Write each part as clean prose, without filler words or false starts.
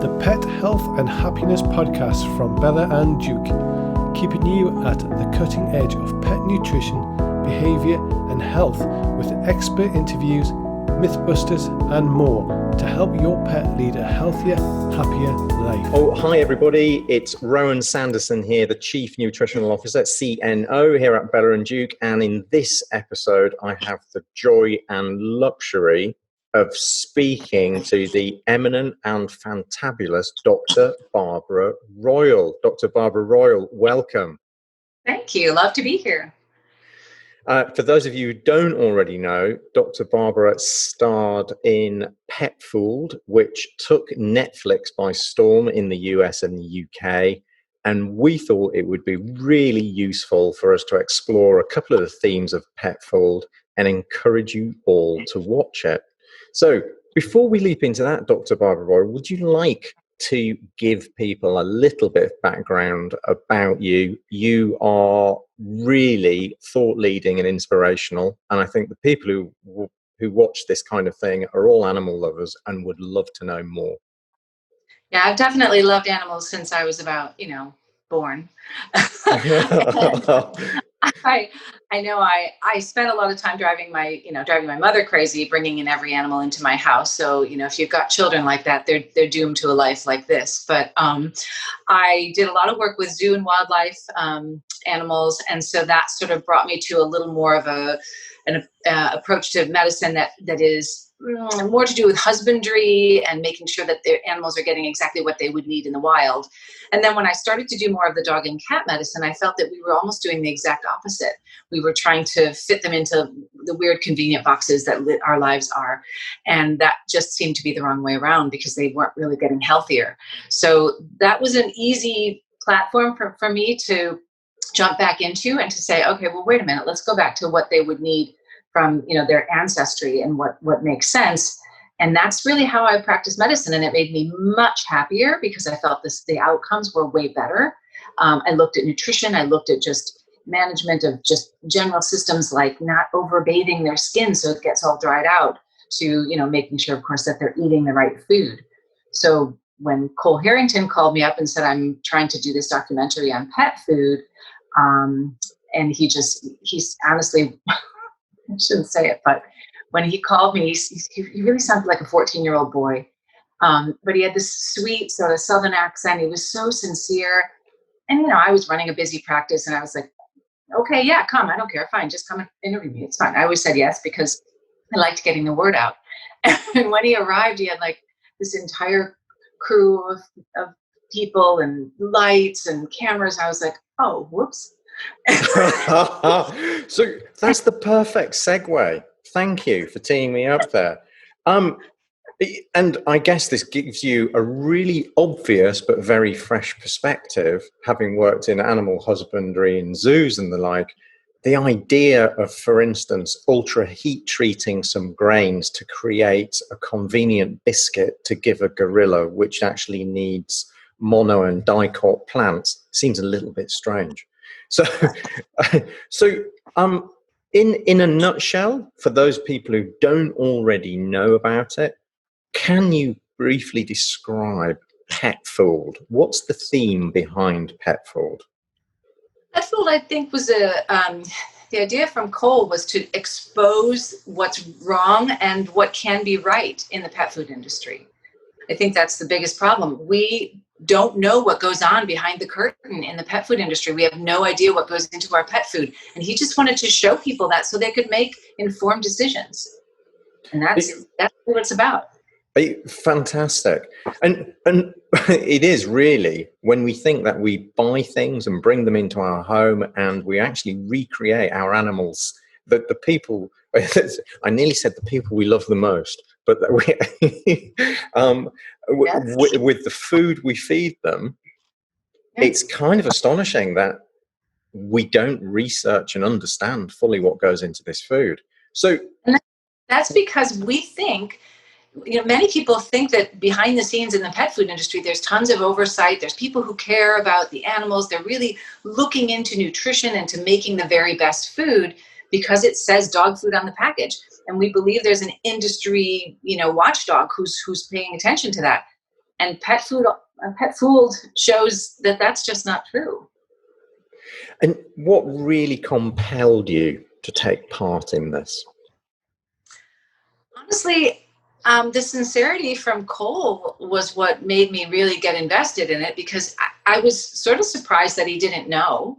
the Pet Health and Happiness podcast from Bella+Duke, keeping you at the cutting edge of pet nutrition, behaviour and health with expert interviews, mythbusters and more to help your pet lead a healthier, happier life. Oh, hi everybody. It's Rowan Sanderson here, the Chief Nutritional Officer, CNO, here at Bella+Duke. And in this episode, I have the joy and luxury of speaking to the eminent and fantabulous Dr. Barbara Royal. Dr. Barbara Royal, welcome. Thank you. Love to be here. For those of you who don't already know, Dr. Barbara starred in Pet Food, which took Netflix by storm in the US and the UK. And we thought it would be really useful for us to explore a couple of the themes of Pet Food and encourage you all to watch it. So before we leap into that, Dr. Barbara Royal, would you like to give people a little bit of background about you? You are really thought-leading and inspirational, and I think the people who watch this kind of thing are all animal lovers and would love to know more. Yeah, I've definitely loved animals since I was about, born. I know I spent a lot of time driving my mother crazy, bringing in every animal into my house. So, if you've got children like that, they're doomed to a life like this. But I did a lot of work with zoo and wildlife animals. And so that sort of brought me to a little more of an approach to medicine that is more to do with husbandry and making sure that the animals are getting exactly what they would need in the wild. And then when I started to do more of the dog and cat medicine, I felt that we were almost doing the exact opposite. We were trying to fit them into the weird convenient boxes that our lives are. And that just seemed to be the wrong way around because they weren't really getting healthier. So that was an easy platform for me to jump back into and to say, okay, well, wait a minute, let's go back to what they would need from their ancestry and what makes sense. And that's really how I practice medicine. And it made me much happier because I felt the outcomes were way better. I looked at nutrition. I looked at just management of just general systems like not overbathing their skin so it gets all dried out to, making sure, of course, that they're eating the right food. So when Cole Harrington called me up and said, I'm trying to do this documentary on pet food, and he's honestly, I shouldn't say it, but when he called me, he really sounded like a 14-year-old boy. But he had this sweet sort of Southern accent. He was so sincere. And, I was running a busy practice and I was like, okay, yeah, come. I don't care. Fine. Just come and interview me. It's fine. I always said yes because I liked getting the word out. And when he arrived, he had like this entire crew of people and lights and cameras. I was like, oh, whoops. So that's the perfect segue. Thank you for teeing me up there. And I guess this gives you a really obvious but very fresh perspective, having worked in animal husbandry in zoos and the like. The idea of, for instance, ultra heat treating some grains to create a convenient biscuit to give a gorilla, which actually needs mono and dicot plants, seems a little bit strange. So in a nutshell, for those people who don't already know about it, can you briefly describe pet food? What's the theme behind pet food? Pet food, I think, was the idea from Cole was to expose what's wrong and what can be right in the pet food industry. I think that's the biggest problem. We don't know what goes on behind the curtain in the pet food industry. We have no idea what goes into our pet food. And he just wanted to show people that so they could make informed decisions. And that's what it's about. Fantastic. And it is really when we think that we buy things and bring them into our home and we actually recreate our animals, that the people, I nearly said the people we love the most, but that with the food we feed them, it's kind of astonishing that we don't research and understand fully what goes into this food. So that's because we think, many people think that behind the scenes in the pet food industry, there's tons of oversight. There's people who care about the animals. They're really looking into nutrition and to making the very best food because it says dog food on the package. And we believe there's an industry, watchdog who's paying attention to that. And pet food shows that that's just not true. And what really compelled you to take part in this? Honestly, the sincerity from Cole was what made me really get invested in it, because I was sort of surprised that he didn't know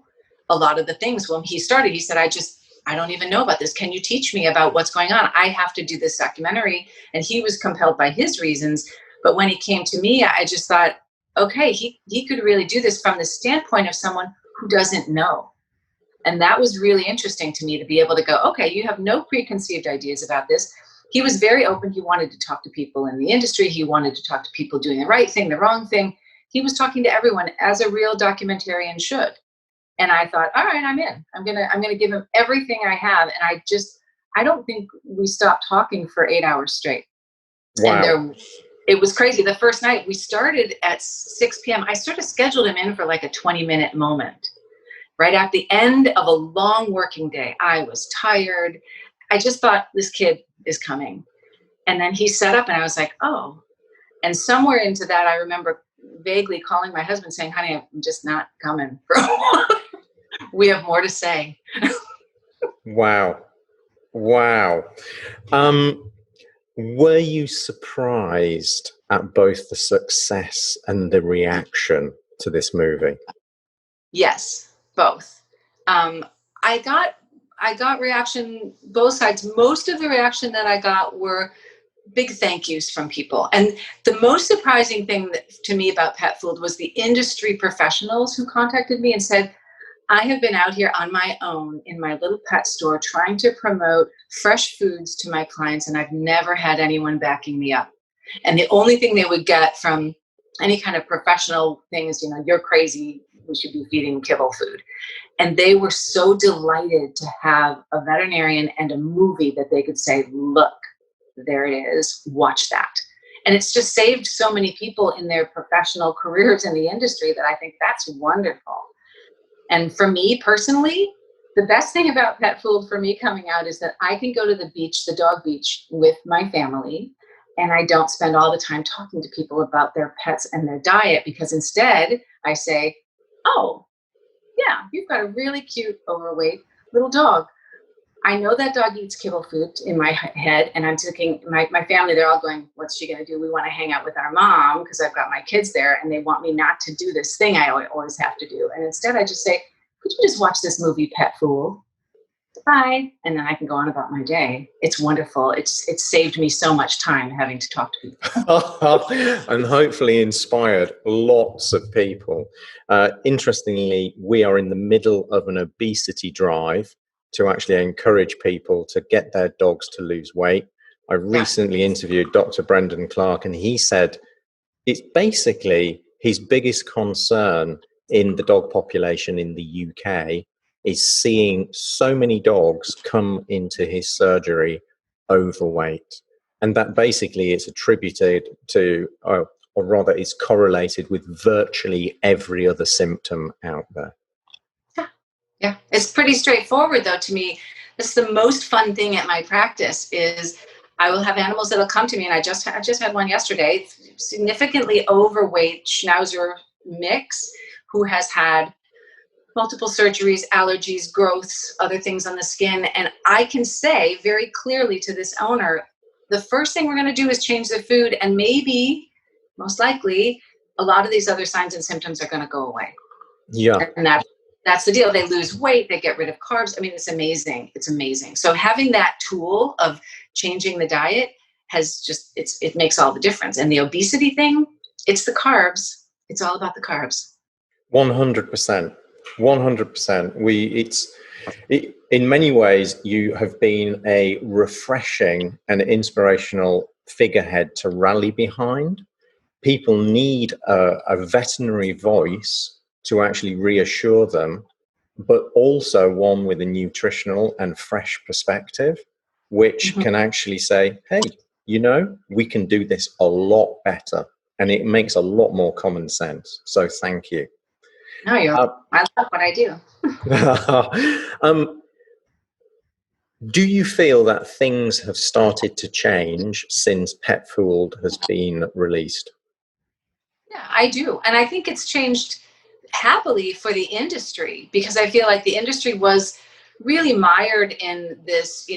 a lot of the things. When he started, he said, I don't even know about this. Can you teach me about what's going on? I have to do this documentary. And he was compelled by his reasons. But when he came to me, I just thought, okay, he could really do this from the standpoint of someone who doesn't know. And that was really interesting to me, to be able to go, okay, you have no preconceived ideas about this. He was very open. He wanted to talk to people in the industry. He wanted to talk to people doing the right thing, the wrong thing. He was talking to everyone, as a real documentarian should. And I thought, all right, I'm in. I'm gonna give him everything I have. And I don't think we stopped talking for 8 hours straight. Wow. And it was crazy. The first night we started at 6 p.m. I sort of scheduled him in for like a 20-minute moment. Right at the end of a long working day, I was tired. I just thought, this kid is coming. And then he set up and I was like, oh. And somewhere into that, I remember vaguely calling my husband saying, honey, I'm just not coming for a while. We have more to say. Wow. Were you surprised at both the success and the reaction to this movie? Yes, both. I got reaction, both sides. Most of the reaction that I got were big thank yous from people. And the most surprising thing to me about pet food was the industry professionals who contacted me and said, I have been out here on my own in my little pet store trying to promote fresh foods to my clients, and I've never had anyone backing me up. And the only thing they would get from any kind of professional thing is, you're crazy, we should be feeding kibble food. And they were so delighted to have a veterinarian and a movie that they could say, look, there it is, watch that. And it's just saved so many people in their professional careers in the industry that I think that's wonderful. And for me personally, the best thing about pet food for me coming out is that I can go to the beach, the dog beach, with my family, and I don't spend all the time talking to people about their pets and their diet, because instead I say, oh, yeah, you've got a really cute, overweight little dog. I know that dog eats kibble food in my head, and I'm thinking, my family, they're all going, what's she going to do? We want to hang out with our mom because I've got my kids there, and they want me not to do this thing I always have to do. And instead I just say, could you just watch this movie, Pet Fool? Bye. And then I can go on about my day. It's wonderful. It's saved me so much time having to talk to people. And hopefully inspired lots of people. Interestingly, we are in the middle of an obesity drive to actually encourage people to get their dogs to lose weight. I recently interviewed Dr. Brendan Clark, and he said it's basically his biggest concern in the dog population in the UK is seeing so many dogs come into his surgery overweight. And that basically is attributed to, or rather is correlated with virtually every other symptom out there. Yeah, it's pretty straightforward though to me. It's the most fun thing at my practice is I will have animals that'll come to me, and I just had one yesterday, significantly overweight Schnauzer mix who has had multiple surgeries, allergies, growths, other things on the skin. And I can say very clearly to this owner, the first thing we're going to do is change the food, and maybe, most likely, a lot of these other signs and symptoms are going to go away. Yeah. And that's the deal. They lose weight, they get rid of carbs. I mean, it's amazing. It's amazing. So having that tool of changing the diet has just, it makes all the difference. And the obesity thing, it's the carbs. It's all about the carbs. 100%. 100%. In many ways, you have been a refreshing and inspirational figurehead to rally behind. People need a veterinary voice to actually reassure them, but also one with a nutritional and fresh perspective, which can actually say, hey, we can do this a lot better. And it makes a lot more common sense. So thank you. No, I love what I do. Do you feel that things have started to change since Pet Food has been released? Yeah, I do. And I think it's changed happily for the industry, because I feel like the industry was really mired in this,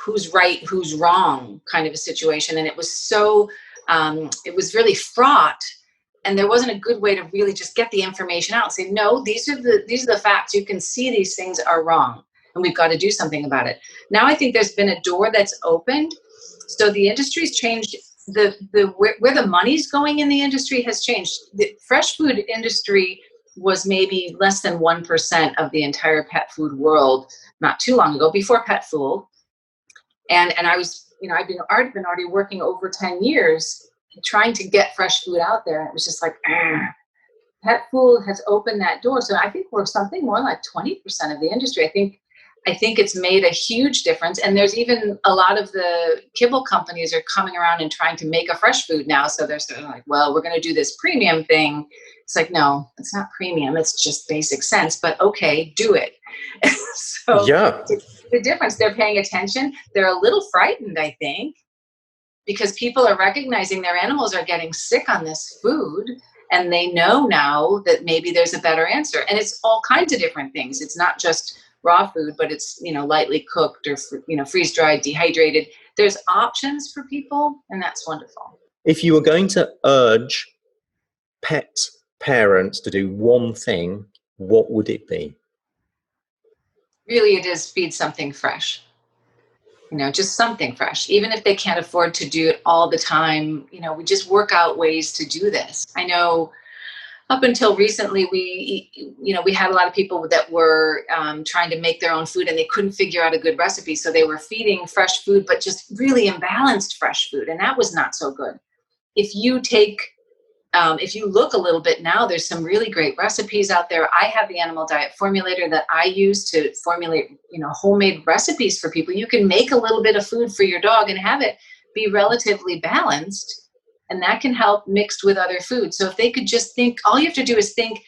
who's right, who's wrong kind of a situation. And it was it was really fraught. And there wasn't a good way to really just get the information out and say, no, these are the facts. You can see these things are wrong and we've got to do something about it. Now I think there's been a door that's opened. So the industry's changed. Where the money's going in the industry has changed. The fresh food industry was maybe less than 1% of the entire pet food world not too long ago, before Pet Food. And I was, I've been already working over 10 years trying to get fresh food out there. And it was just like, Pet Food has opened that door. So I think we're something more like 20% of the industry. I think it's made a huge difference. And there's even a lot of the kibble companies are coming around and trying to make a fresh food now. So they're sort of like, well, we're going to do this premium thing. It's like, no, it's not premium. It's just basic sense, but okay, do it. So Yeah. the difference, they're paying attention. They're a little frightened, I think, because people are recognizing their animals are getting sick on this food. And they know now that maybe there's a better answer. And it's all kinds of different things. It's not just raw food, but it's, lightly cooked or, freeze dried, dehydrated. There's options for people, and that's wonderful. If you were going to urge pet parents to do one thing, what would it be? Really, it is feed something fresh. Just something fresh. Even if they can't afford to do it all the time, we just work out ways to do this. I know up until recently, we had a lot of people that were trying to make their own food, and they couldn't figure out a good recipe. So they were feeding fresh food, but just really imbalanced fresh food. And that was not so good. If you look a little bit now, there's some really great recipes out there. I have the animal diet formulator that I use to formulate, homemade recipes for people. You can make a little bit of food for your dog and have it be relatively balanced. And that can help mixed with other foods. So if they could just think, all you have to do is think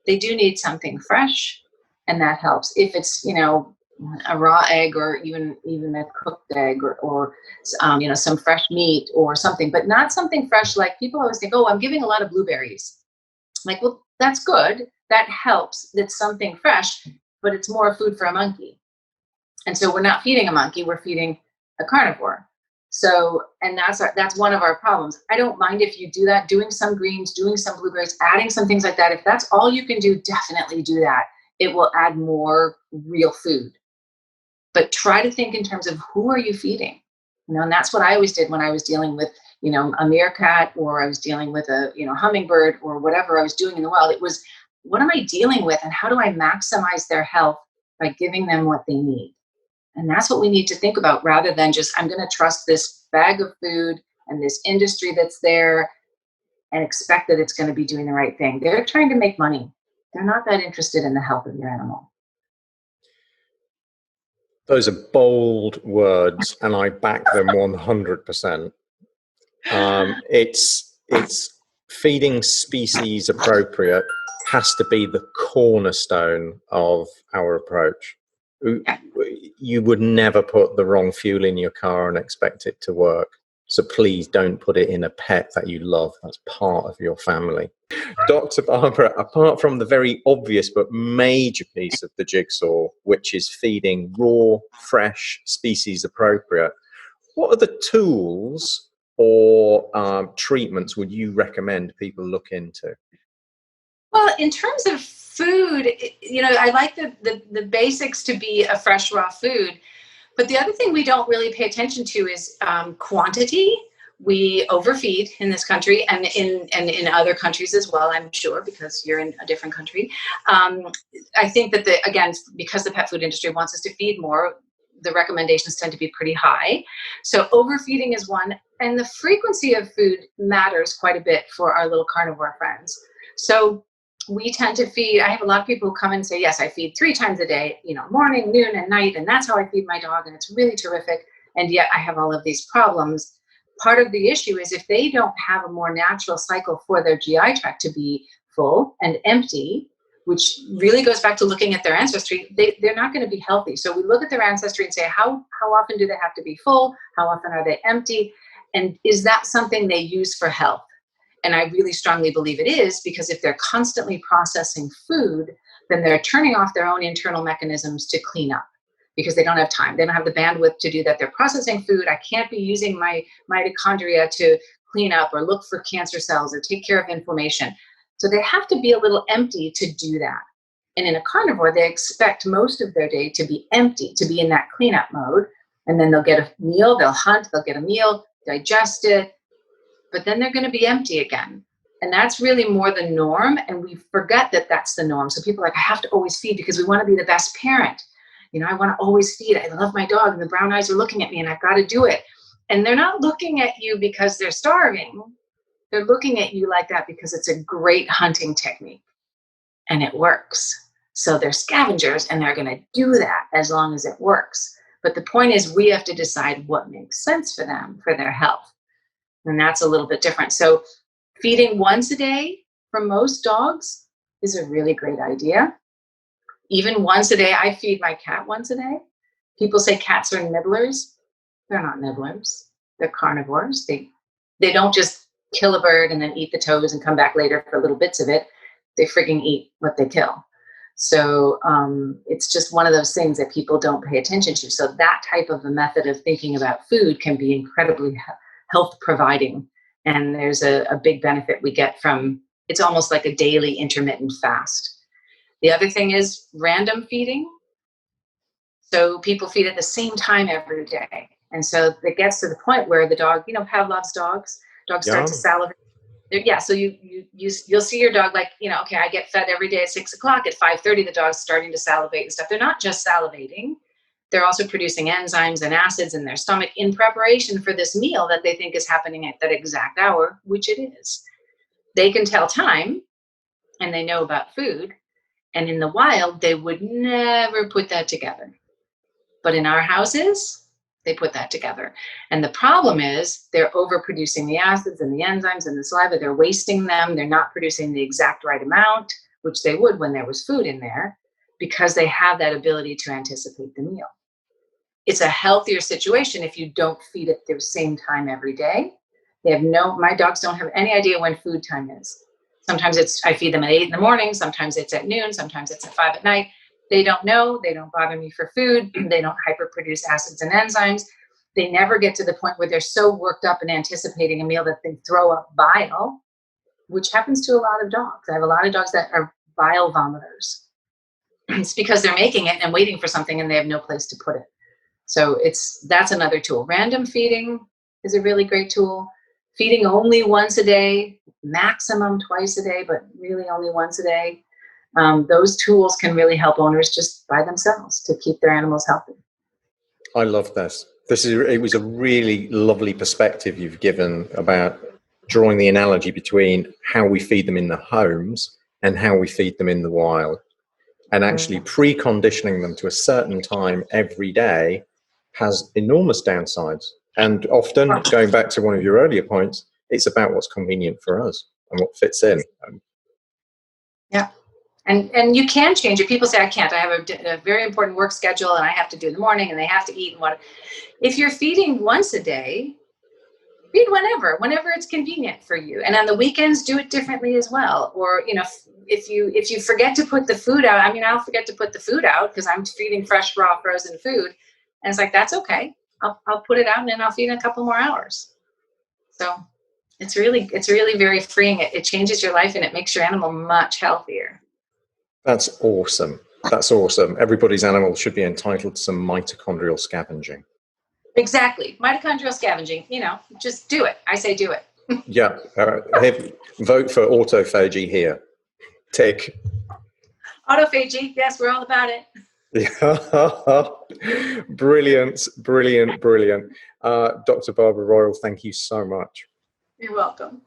they do need something fresh, and that helps. If it's, a raw egg, or even a cooked egg, or some fresh meat or something, but not something fresh. Like people always think, oh, I'm giving a lot of blueberries. I'm like, well, that's good. That helps. That's something fresh, but it's more food for a monkey. And so we're not feeding a monkey, we're feeding a carnivore. So, and that's one of our problems. I don't mind if you do that, doing some greens, doing some blueberries, adding some things like that. If that's all you can do, definitely do that. It will add more real food. But try to think in terms of who are you feeding? And that's what I always did when I was dealing with, a meerkat, or I was dealing with a, hummingbird, or whatever I was doing in the wild. It was, what am I dealing with, and how do I maximize their health by giving them what they need? And that's what we need to think about, rather than just, I'm going to trust this bag of food and this industry that's there and expect that it's going to be doing the right thing. They're trying to make money. They're not that interested in the health of your animal. Those are bold words, and I back them 100%. It's feeding species appropriate has to be the cornerstone of our approach. You would never put the wrong fuel in your car and expect it to work. So please don't put it in a pet that you love. That's part of your family. Dr. Barbara, apart from the very obvious but major piece of the jigsaw, which is feeding raw, fresh, species appropriate, what are the tools or treatments would you recommend people look into? Well, in terms of food, I like the basics to be a fresh, raw food. But the other thing we don't really pay attention to is quantity. We overfeed in this country, and in other countries as well, I'm sure, because you're in a different country. I think that, again, because the pet food industry wants us to feed more, the recommendations tend to be pretty high. So overfeeding is one. And the frequency of food matters quite a bit for our little carnivore friends. So we tend to feed, I have a lot of people who come in and say, yes, I feed 3 times a day, morning, noon, and night. And that's how I feed my dog. And it's really terrific. And yet I have all of these problems. Part of the issue is if they don't have a more natural cycle for their GI tract to be full and empty, which really goes back to looking at their ancestry, they're not going to be healthy. So we look at their ancestry and say, how often do they have to be full? How often are they empty? And is that something they use for health? And I really strongly believe it is, because if they're constantly processing food, then they're turning off their own internal mechanisms to clean up, because they don't have time. They don't have the bandwidth to do that. They're processing food. I can't be using my mitochondria to clean up or look for cancer cells or take care of inflammation. So they have to be a little empty to do that. And in a carnivore, they expect most of their day to be empty, to be in that cleanup mode. And then they'll get a meal, they'll hunt, they'll get a meal, digest it, but then they're going to be empty again. And that's really more the norm. And we forget that that's the norm. So people are like, I have to always feed because we want to be the best parent. You know, I want to always feed. I love my dog and the brown eyes are looking at me and I've got to do it. And they're not looking at you because they're starving. They're looking at you like that because it's a great hunting technique and it works. So they're scavengers and they're going to do that as long as it works. But the point is, we have to decide what makes sense for them, for their health. And that's a little bit different. So feeding once a day for most dogs is a really great idea. Even once a day, I feed my cat once a day. People say cats are nibblers. They're not nibblers. They're carnivores. They don't just kill a bird and then eat the toes and come back later for little bits of it. They frigging eat what they kill. So it's just one of those things that people don't pay attention to. So that type of a method of thinking about food can be incredibly health providing. And there's a big benefit we get from, it's almost like a daily intermittent fast. The other thing is random feeding. So people feed at the same time every day. And so it gets to the point where the dog, you know, Pavlov's dogs start to salivate. Yeah, so you'll see your dog like, you know, okay, I get fed every day at 6 o'clock. At 5:30, the dog's starting to salivate and stuff. They're not just salivating. They're also producing enzymes and acids in their stomach in preparation for this meal that they think is happening at that exact hour, which it is. They can tell time and they know about food. And in the wild, they would never put that together. But in our houses, they put that together. And the problem is they're overproducing the acids and the enzymes and the saliva. They're wasting them. They're not producing the exact right amount, which they would when there was food in there, because they have that ability to anticipate the meal. It's a healthier situation if you don't feed at the same time every day. My dogs don't have any idea when food time is. Sometimes I feed them at 8 in the morning. Sometimes it's at noon. Sometimes it's at 5 at night. They don't know. They don't bother me for food. They don't hyperproduce acids and enzymes. They never get to the point where they're so worked up and anticipating a meal that they throw up bile, which happens to a lot of dogs. I have a lot of dogs that are bile vomiters. It's because they're making it and waiting for something and they have no place to put it. So that's another tool. Random feeding is a really great tool. Feeding only once a day, maximum twice a day, but really only once a day. Those tools can really help owners just by themselves to keep their animals healthy. I love this. It was a really lovely perspective you've given about drawing the analogy between how we feed them in the homes and how we feed them in the wild. And actually preconditioning them to a certain time every day has enormous downsides. And often, going back to one of your earlier points, it's about what's convenient for us and what fits in. Yeah. And you can change it. People say, I can't. I have a very important work schedule and I have to do in the morning and they have to eat and what. If you're feeding once a day, feed whenever it's convenient for you. And on the weekends, do it differently as well. Or, you know, if you forget to put the food out, I mean, I'll forget to put the food out because I'm feeding fresh, raw, frozen food. And it's like, that's okay. I'll put it out and then I'll feed in a couple more hours. So it's really very freeing. It changes your life and it makes your animal much healthier. That's awesome. That's awesome. Everybody's animal should be entitled to some mitochondrial scavenging. Exactly. Mitochondrial scavenging, you know, just do it. I say do it. Yeah. Vote for autophagy here. Tick. Autophagy. Yes, we're all about it. Yeah. Brilliant. Dr. Barbara Royal, thank you so much. You're welcome.